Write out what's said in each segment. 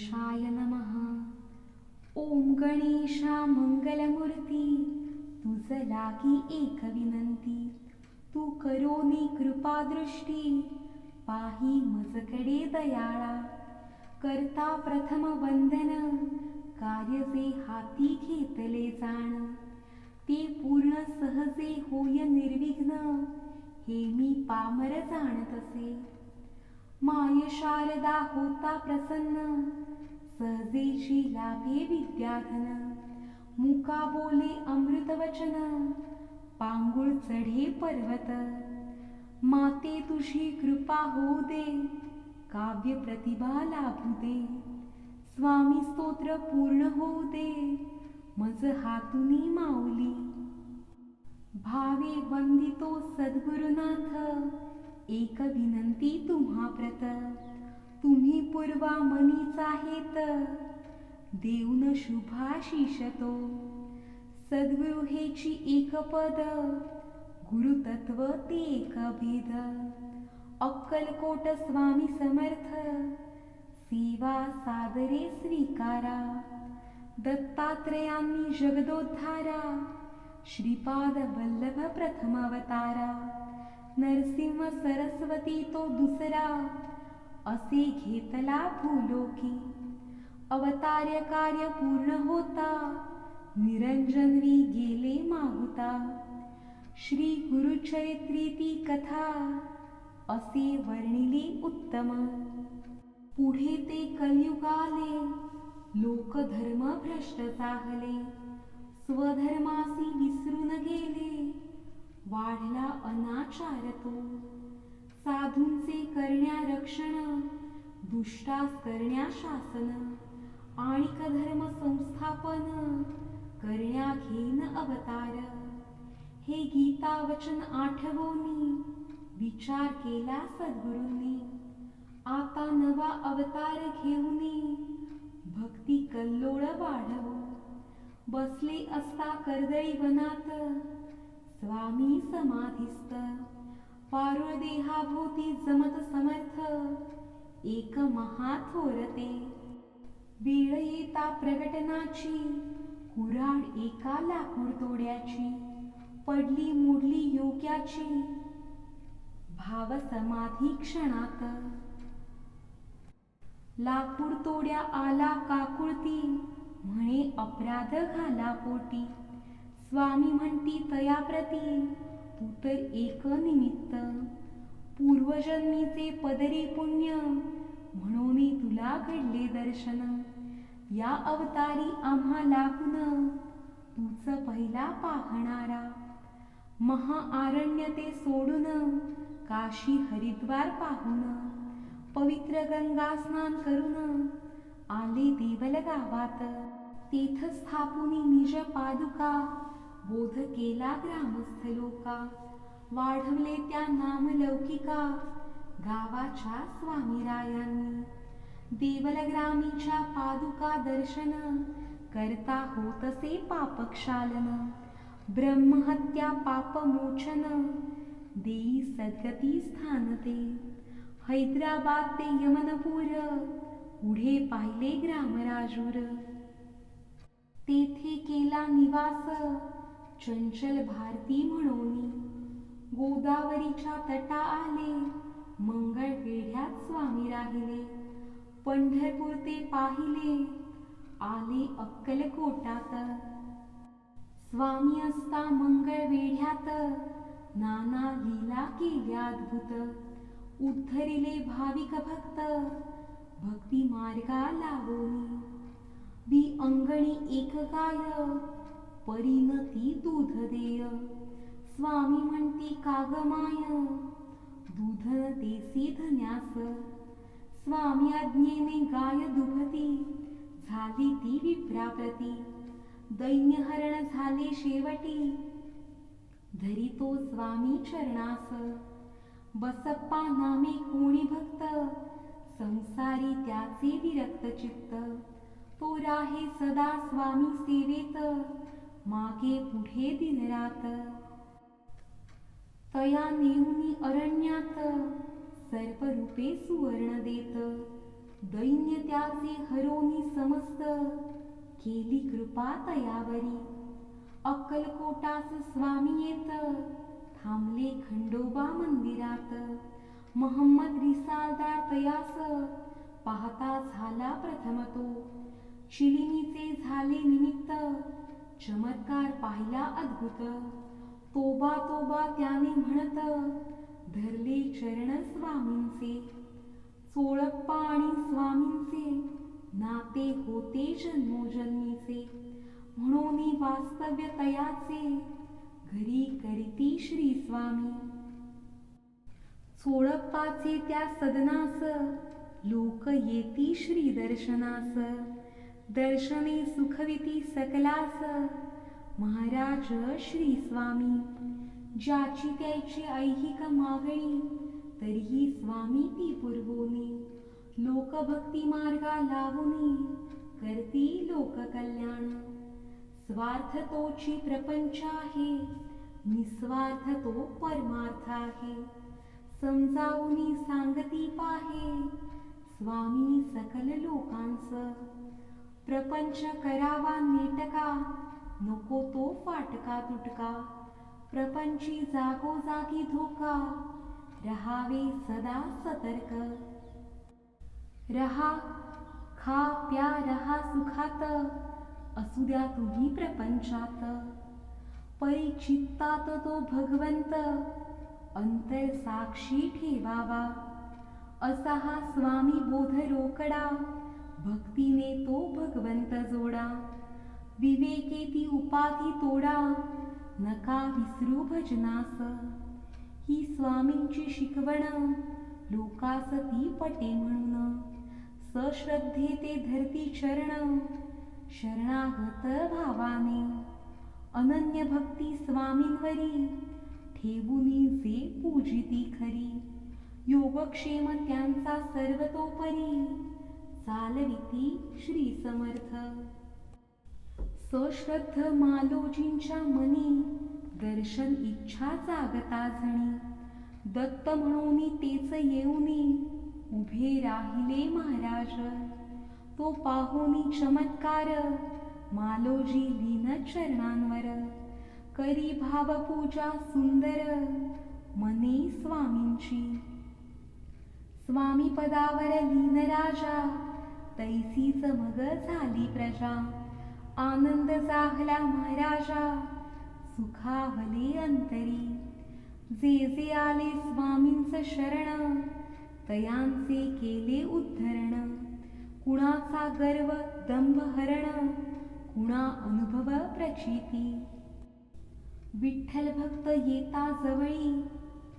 गणेशाय नमः। ओम गणेशा मंगलमूर्ती, तुझ लागी एक विनंती। तू करोनी कृपा दृष्टी, पाही मजकडे दयाळा। करता प्रथम वंदन, कार्य जे हाती घेतले जाण। ते पूर्ण सहजे होय निर्विघ्न, हे मी पामर जाणतसे। माय शारदा होता प्रसन्न, सहजेची लाभे विद्याधन। मुका बोले अमृत वचन, पांगुळ चढे पर्वत। माते तुझी कृपा होऊ दे, काव्य प्रतिभा लाभू दे। स्वामी स्तोत्र पूर्ण होऊ दे, मज हातुनी माऊली। भावे वंदितो सद्गुरुनाथ, एक विनंती तुम्हा प्रत। तुम्ही पूर्वा मनीच आहेत, देऊन शुभाशीष तो। सद्गुरु हेची एक पद, गुरुतत्व ते एक भेद। अक्कलकोट स्वामी समर्थ, सेवा सादरे स्वीकारा। दत्तात्रयांनी जगदोद्धारा, श्रीपाद वल्लभ प्रथम अवतारा। नरसिंह सरस्वती तो दुसरा, असे घेतला भूलोकी। अवतार्य कार्य पूर्ण होता, निरंजनवी गेले माहुता। श्री गुरुचरित्री ती कथा, असे वर्णिले उत्तम। पुढे ते कलियुगाले, लोक धर्म भ्रष्ट चाहले। स्वधर्मासी विसरून गेले, वाढला अनाचार तो। साधूंचे करण्या रक्षण, दुष्टास करण्या शासन। आणिक धर्म संस्थापन, करण्या घेन अवतार। हे गीता वचन आठवोनी, विचार केला सद्गुरूंनी। आता नवा अवतार घेऊनी, भक्ती कल्लोळ वाढवो। बसले असता कर्दळी वनात, स्वामी समाधिस्थ। पारुळ देहाभोवती जमत समर्थ, एक महाथोरते। वेळ येता प्रगटनाची, कुऱ्हाड एका लाकूड तोड्याची। पडली मोडली योग्याची, भाव समाधी क्षणात। लाकूड तोड्या आला काकुळती, म्हणे अपराध घाला पोटी। स्वामी म्हणती तयाप्रती, तू तर एक निमित्त। पूर्वजन्मीचे पदरी पुण्य, म्हणून तुला घडले दर्शन। या अवतारी आम्हा लागून, तूच पहिला पाहणारा। महाआरण्य ते सोडून, काशी हरिद्वार पाहून। पवित्र गंगा स्नान करून, आले देवल गावात। तेथ स्थापुनी निज पादुका, बोध केला ग्रामस्थ लोका। वाढवले त्या नामलौकिका, गावाच्या स्वामीरायांनी। देवलग्रामीच्या पादुका दर्शन, करता होतसे पापक्षालन। ब्रह्महत्या पापमोचन, देई सद्गती स्थान ते। हैदराबाद ते यमनपूर, पुढे पाहिले ग्रामराजूर। तेथे केला निवास, चंचल भारती म्हणोनी। गोदावरीच्या तटा आले, मंगळवेढ्यात स्वामी राहिले। पंढरपूर ते पाहिले, आले अक्कलकोटात। स्वामी असता मंगळवेढ्यात, नाना लीला केल्या अद्भुत। उद्धरिले भाविक भक्त, भक्ती मार्गा लावोनी। बी अंगणी एक गाय, परीन ती दूध देय। स्वामी म्हणती काग माय, दूध देसी धन्यास। स्वामी आज्ञेने गाय दुभती, झाली ती विप्राप्रती। दैन्यहरण झाले शेवटी, धरितो स्वामी चरणास। बसप्पा नामे कोणी भक्त, संसारी त्याचे विरक्त चित्त। तो राहे सदा स्वामी सेवेत, मागे पुढे दिनरात। तया नेऊनी अरण्यात, सर्परूपे सुवर्ण देत। दैन्य त्याचे हरोनी समस्त, केली कृपा तयावरी. अक्कलकोटास स्वामी येत, थांबले खंडोबा मंदिरात. महम्मद रिसालदार तयास, पाहता झाला प्रथम तो. चिलिमीचे झाले निमित्त, चमत्कार पाहिला अद्भुत. तोबा तोबा त्याने म्हणत, धरले चरण स्वामींचे. चोळप्पा आणि स्वामींचे, नाते होते जन्मोजन्मीचे. म्हणून वास्तव्य तयाचे, घरी करीती श्री स्वामी. चोळप्पाचे त्या सदनास, लोक येती श्री दर्शनास. दर्शने सुखविती सकलास, महाराज श्री स्वामी. ज्याची त्याची ऐहिक मागणी, तरीही स्वामी ती पुरवोनी. लोकभक्ती मार्गा लावूनी, करती लोक कल्याण. स्वार्थ तोची प्रपंच आहे, निस्वार्थ तो परमार्थ आहे. समजावूनी सांगती पाहे, स्वामी सकल लोकांस. प्रपंच करावा नेटका, नको तो फाटका तुटका. प्रपंची जागोजागी धोका, रहावे सदा सतर्क. रहा खा प्या रहा सुखात, असू द्या तुम्ही प्रपंचात. परिचित्तात तो भगवंत, अंतर साक्षी ठेवावा. असा हा स्वामी बोध रोकडा, भक्तीने तो भगवंत जोडा. विवेके ती उपाधी तोडा, नका विसरू भजनास. ही स्वामींची शिकवण, लोकास ती पटे म्हणून. सश्रद्धे ते धरती चरण, शरणागत भावाने. अनन्य भक्ती स्वामींवरी, ठेवूनी जे पूजिती खरी. योगक्षेम त्यांचा सर्वतोपरी, चालविती श्री समर्थ. सश्रद्ध मालोजींच्या मनी, दर्शन इच्छा जागता जणी. दत्त म्हणून तेच येऊनी, उभे राहिले महाराज. तो पाहुनी चमत्कार, मालोजी लीन चरणांवर. करी भावपूजा सुंदर, मने स्वामींची. स्वामी पदावर लीन राजा, तैसीच मग झाली प्रजा. आनंद जाहला महाराजा, सुखावले अंतरी. जे जे आले स्वामींच शरण, तयांचे केले उद्धरण. कुणाचा गर्व दंभ हरण, कुणा अनुभव प्रचिती. विठ्ठल भक्त येता जवळी,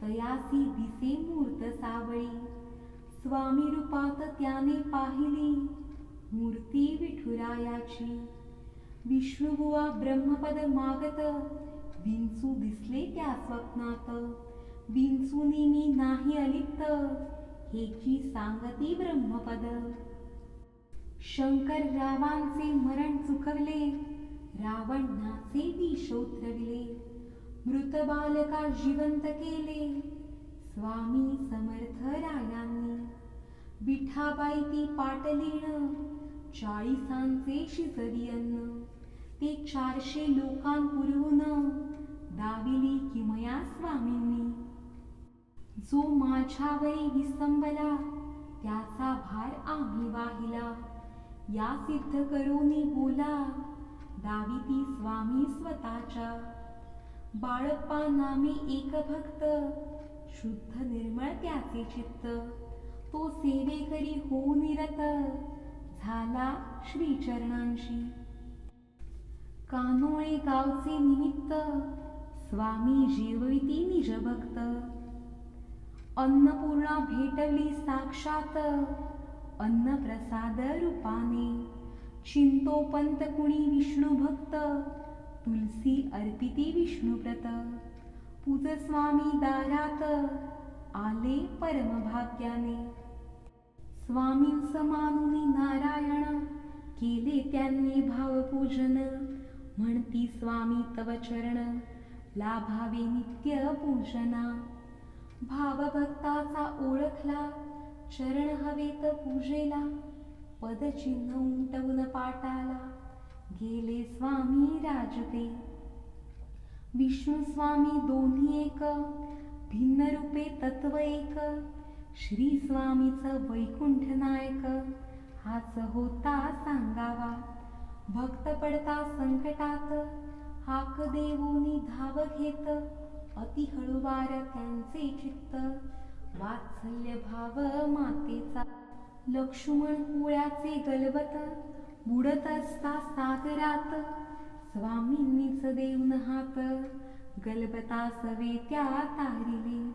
तयासी दिसे मूर्त सावळी. स्वामी रूपात त्याने पाहिली, मूर्ती विठुरायाची. विष्णुबुवा ब्रह्मपद मागत, विंचू दिसले त्या स्वप्नात. विंचूनी मी नाही अलिप्त, हेची सांगती ब्रह्मपद. शंकर रावांचे मरण चुकवले, रावणाचे विष उतरविले. मृत बालका जिवंत केले, स्वामी समर्थ रायांनी. विठाबाई ती पाटलीण, 40 शिजरी अन्न. ते 400 लोकांपुरवून, दाविली किमया स्वामींनी. जो माझ्यावरी विसंबला, त्याचा भार आम्ही वाहिला. या सिद्ध करोनी बोला, दाविती स्वामी स्वतःच्या. बाळप्पा नामे एक भक्त, शुद्ध निर्मळ त्याचे चित्त. तो सेवेकरी होऊन निरत, झाला श्री चरणांशी. कानोळे गावचे निमित्त, स्वामी जेविती निज भक्त. अन्नपूर्णा भेटवली साक्षात, अन्न प्रसाद रूपाने. चिंतोपंत कुणी विष्णू भक्त, तुलसी अर्पिती विष्णुव्रत. पूज स्वामी दारात, आले परमभाग्याने. स्वामींस मानुनी नारायण, केले त्यांनी भावपूजन. म्हणती स्वामी तव चरण, लाभावे नित्य पूजना. भावभक्ताचा ओळखला, चरण हवेत पूजेला, पदचिन्ह उमटवून पाटाला, गेले स्वामी राजते. विष्णू स्वामी दोन्ही एक, भिन्न रूपे तत्व एक, श्री स्वामीच वैकुंठ नायक, हाच होता सांगावा. भक्त पडता संकटात, हाक देवोनी धाव घेत, अति हळुवार त्यांचे चित्त, वात्सल्य भाव मातेचा. लक्ष्मण कुळ्याचे गलबत, बुडत असता सागरात, स्वामींनीच देऊन हात, गलबता सवे त्या तारिले.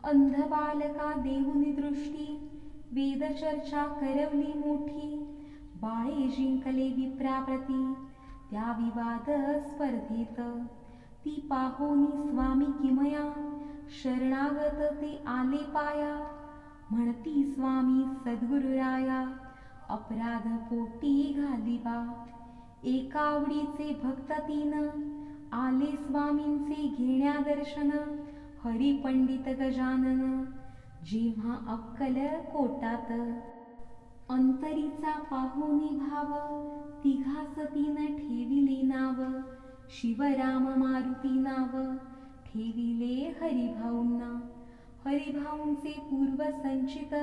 अंध बालका देऊनी दृष्टी, वेद चर्चा करवली मोठी, बाळे जिंकले विप्राप्रती, त्या विवाद स्पर्धेत. ती पाहोनी स्वामी किमया, शरणागत ते आले पाया, म्हणती स्वामी सद्गुरुराया, अपराध पोटी घालिबा. एका आवडीचे भक्त तीन, आले स्वामींचे घेण्या दर्शन, हरिपंडित गजानन, जेव्हा अक्कल कोटात. अंतरीचा पाहुनी भाव, तिघास तीन ठेविले नाव, शिवराम मारुती नाव, ठेविले हरिभाऊंना. हरिभाऊंचे पूर्व संचित,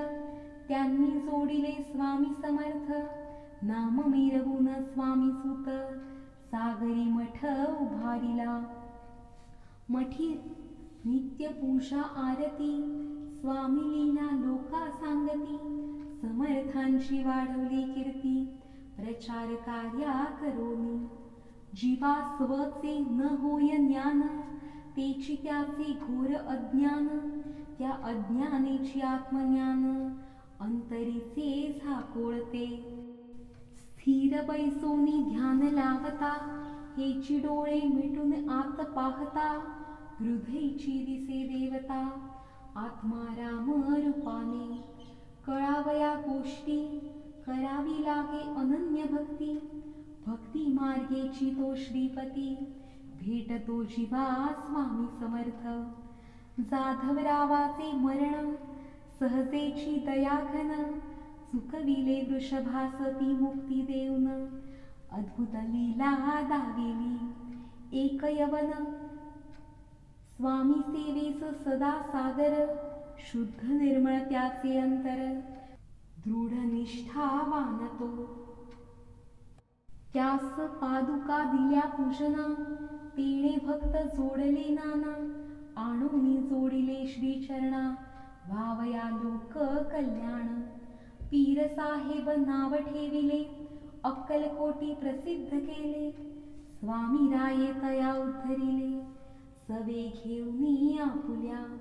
त्यांनी जोडिले स्वामी समर्थ, नाम मिरवून स्वामी सुत, सागरी मठ उभारिला. मठी नित्य पूजा आरती, स्वामी लीला लोका सांगती, समर्थांची वाढवली कीर्ती, प्रचार कार्या करोनी. जीवा स्वचे न होय ज्ञान, तेची त्याचे घोर अज्ञान, त्या अज्ञानेची आत्मज्ञान, अंतरीचे झाकोळते. स्थिर बैसोनी ध्यान लावता, हेची डोळे मिटून आत पाहता, हृदयची दिसे देवता, आत्मा राम रूपाने. कळावया गोष्टी, करावी लागे अनन्य भक्ती, भक्ती मार्गेची तो श्रीपती, भेटतो जीवा स्वामी समर्थ. जाधवरावाचे मरण, सहजेची दयाघन, चुकविले वृषभासती मुक्ती देऊन, अद्भुत लीला दाविली. एक यवन, स्वामी सेवेस सदा सादर, शुद्ध निर्मळ त्याचे अंतर, दृढ निष्ठावान तो. त्यास पादुका दिल्या पूजना, तेणे भक्त जोडले नाना, आणूनी जोडिले श्रीचरणा, व्हावया लोक कल्याण. पीर साहेब नाव ठेविले, अक्कलकोटी प्रसिद्ध केले, स्वामी राये तया उद्धरिले, सवे घेऊनी आपुल्या.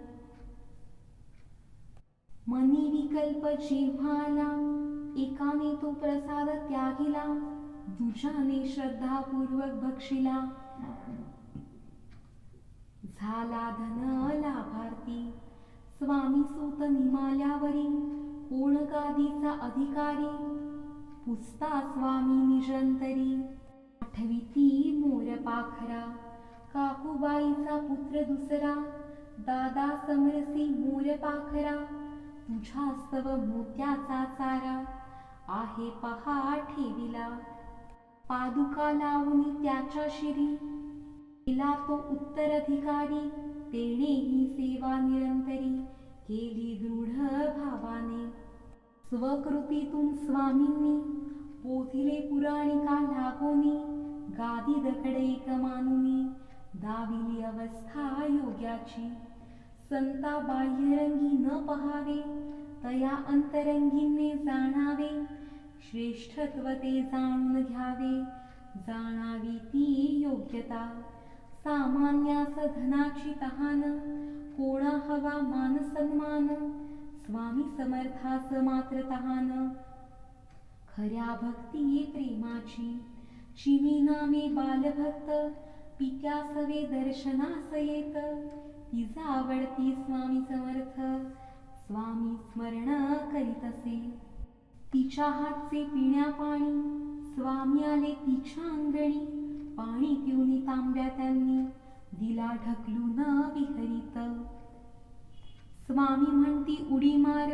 मनी विकल्प जेव्हाला, एकाने तो प्रसाद त्यागिला, दुजाने श्रद्धापूर्वक भक्षिला, झाला धन लाभार्थी. स्वामी सूत निमाल्यावरी, कोण गादीचा अधिकारी, पुसता स्वामी निजंतरी, आठविती मोर पाखरा. काकूबाईचा पुत्र दुसरा, दादा समरसी मोर पाखरा, तुझ्या स्तव मोत्याचा चारा, आहे पहा ठेविला. पादुका लावूनी त्याच्या शिरी, केला तो उत्तराधिकारी, तेणेही सेवा निरंतरी, केली दृढ भावाने. स्वकृतीतून स्वामींनी, बोधिले पुराणिका लागोनी, गादी दकडे एक मानुनी, दाविली अवस्था योग्याची. संता बाह्यरंगी न पहावे, तया अंतरंगीने जाणावे, श्रेष्ठत्व ते जाणून घ्यावे, जाणावी ती योग्यता. सामान्यास धनाची तहान, कोणा हवा मान सन्मान, स्वामी समर्थास मात्र तहान. खऱ्या भक्ती प्रेमाची, चिमी नामे बालभक्त, पित्यासवे दर्शनास येत, तिचा आवडती स्वामी समर्थ, स्वामी स्मरण करीतसे. तिच्या हातचे पिण्या पाणी, स्वामी आले तिच्या अंगणी, पाणी पिऊनी तांब्या त्यांनी, दिला ढकलून विहरीत. स्वामी म्हणती उडी मार,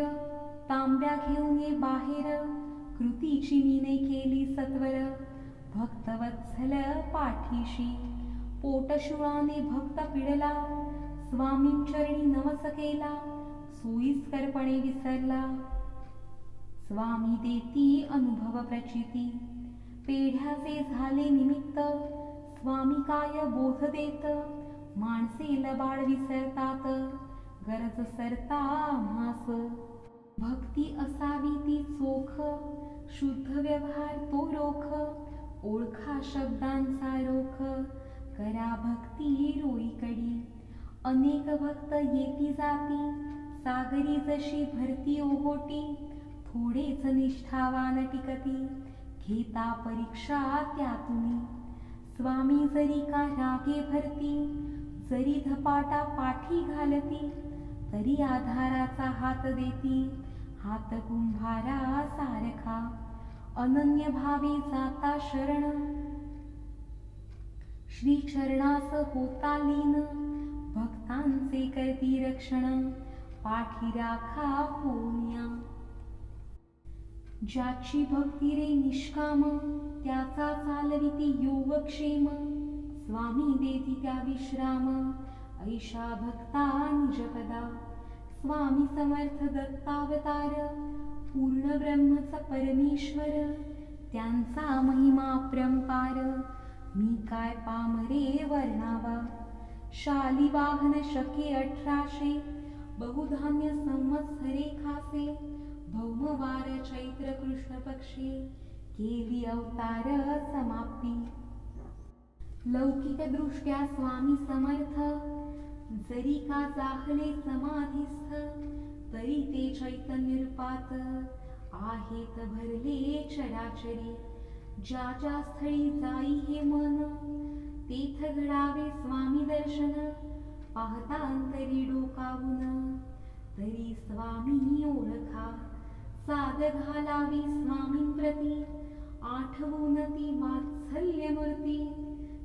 तांब्या घेऊन ये बाहेर, कृतीची मीने केली सत्वर. भक्तवत्सल पाठीशी पोटशुळाने भक्त पिडला, स्वामींचरणी नमस केला, सोयीस्करपणे विसरला. स्वामी देती अनुभव प्रचिती, पेढ्याचे झाले निमित्त. स्वामी काय बोध देत, माणसे लबाड विसरतात, गरज सरता आम्हास. भक्ती असावी ती चोख, शुद्ध व्यवहार तो रोख. ओळखा शब्दांचा रोख, करा भक्ती रोईकडी. अनेक भक्त येती जाती, सागरी जशी भरती ओहोटी. थोडेच निष्ठावान टिकती, घेता परीक्षा त्यातुनी. स्वामी जरी का रागे भरती, जरी धपाटा पाठी घालती, तरी आधाराचा हात देती, हात कुंभारा सारखा. अनन्य भावे जाता शरण, श्री चरणास होता लीन. भक्तांचे करती रक्षण, पाठी राखा होनिया. ज्याची भक्ती रे निष्काम, त्याचा चालविती योगक्षेम. स्वामी देती त्या विश्राम, ऐशा भक्ता निजपदा. स्वामी समर्थ दत्तावतार, पूर्ण ब्रह्मच परमेश्वर. त्यांचा महिमा अपरंपार, मी काय पामरे वर्णावा. शालिवाहन शके 1800, बहुधान्य संवत्सरे खासे. भौमवार चैत्र कृष्ण पक्षी, केली अवतार समाप्ती. लौकिक दृष्ट्या स्वामी समर्थ, जरी का जाहले समाधिस्थ, तरी ते चैतन्य रूपात आहेत भरले चराचरी. ज्या ज्या स्थळी जाई हे मन, तेथ घडावे स्वामी दर्शन. पाहता अंतरी डोकावून, तरी स्वामी ओळखा. साद घालावी स्वामींप्रती, आठवून ती वात्सल्य मूर्ती.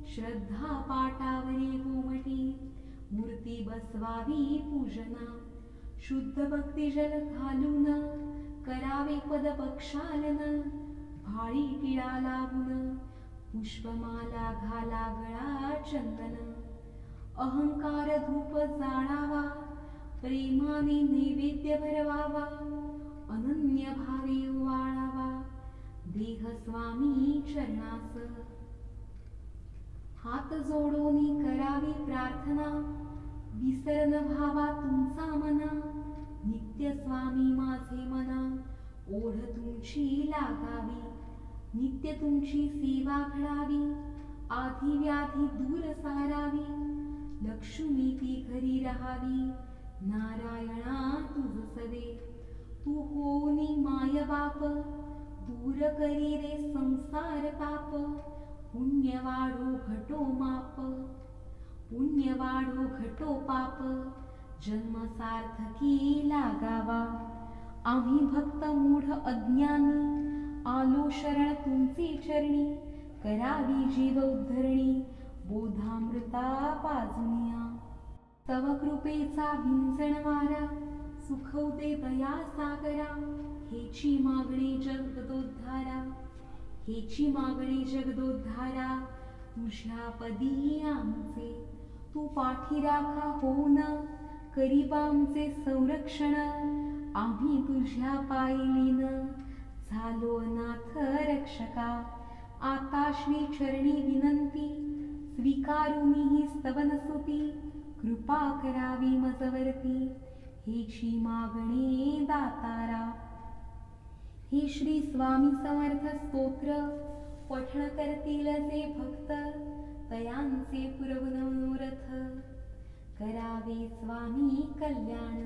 श्रद्धा पाटावरी गोमटी, मूर्ती बसवावी पूजना. शुद्ध भक्ती जल घालून, करावे पद प्रक्षालन. भाळी टिळा लावून, पुष्पमाला घाला गळा चंदन. अहंकार धूप जाळावा, प्रेमाने नैवेद्य भरवावा. अनन्य भावे वाळावा, देह स्वामी चरणास. हात जोडोनी करावी प्रार्थना, विसरन भावा तुमचा मना. नित्य स्वामी माझे मना, ओढ तुमची लागावी. नित्य तुमची सेवा घडावी, आधी व्याधी दूर सारावी. लक्ष्मी ती घरी राहावी, नारायणा तुझ सवे. तू होनी माय बाप, दूर करी रे संसार ताप. पुण्य वाढो घटो माप, पुण्य वाढो घटो पाप. जन्म सार्थकी लागावा. आम्ही भक्त मूढ अज्ञानी, आलो शरण तुमचे चरणी. करावी जीव उद्धरणी, बोधामृता पाजुनिया. तव कृपेचा विंचण वारा, सुखवते दया सागरा. हेची मागणी जगदोद्धारा, हेची मागणी जगदोद्धारा. तुझ्या पदी आमचे तू पाठी राखा होऊन, करीबा आमचे संरक्षण. आम्ही तुझ्या पायलीन, झालो अनाथ रक्षका. आता श्री चरणी विनंती, स्वीकारुनी ही स्तवन स्तुती. कृपा करावी मजवरती, हेची मागणी दातारा. हे श्री स्वामी समर्थ स्तोत्र, पठण करतील जे भक्त. तयांचे पुरवून मनोरथ, करावे स्वामी कल्याण.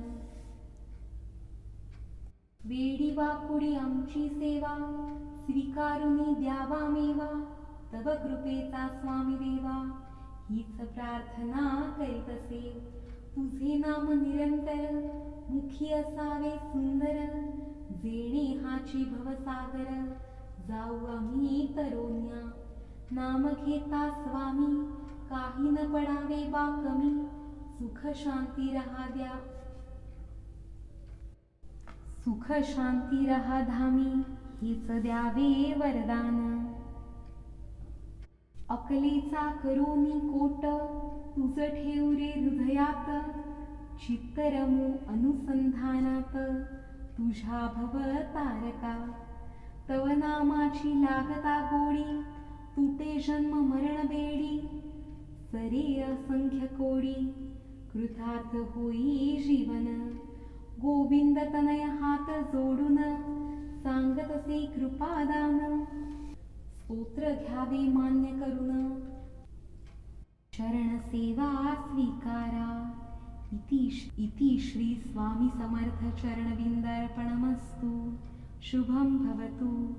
वेडी वाकुडी आमची सेवा, स्वीकारुनी द्यावा मेवा. तव कृपेचा स्वामी देवा, हीच प्रार्थना करीतसे. तुझे नाम निरंतर, मुखी असावे सुंदर. जेणे हाची भवसागर, जाऊ आम्ही तरोन्या. नाम घेता स्वामी, काही न पडावे बा कमी. सुख शांती रहा द्या, सुख शांती रहा धामी, हेच द्यावे वरदान. अकलेचा करोनी कोट, तुझ ठेव रे हृदयात. चित्त रमू अनुसंधानात, तुझ्या भव तारका. तव नामाची लागता गोडी, तुटे जन्म मरण बेडी. सरे असंख्य कोडी, कृतार्थ होई जीवन. गोविंद तनय हात जोडून, सांगतसे कृपादान. स्तोत्र घ्यावे मान्य करून, शरण सेवा स्वीकारा. इति श्री स्वामी समर्थ चरणविंदार्पणमस्तु. शुभं भवतु.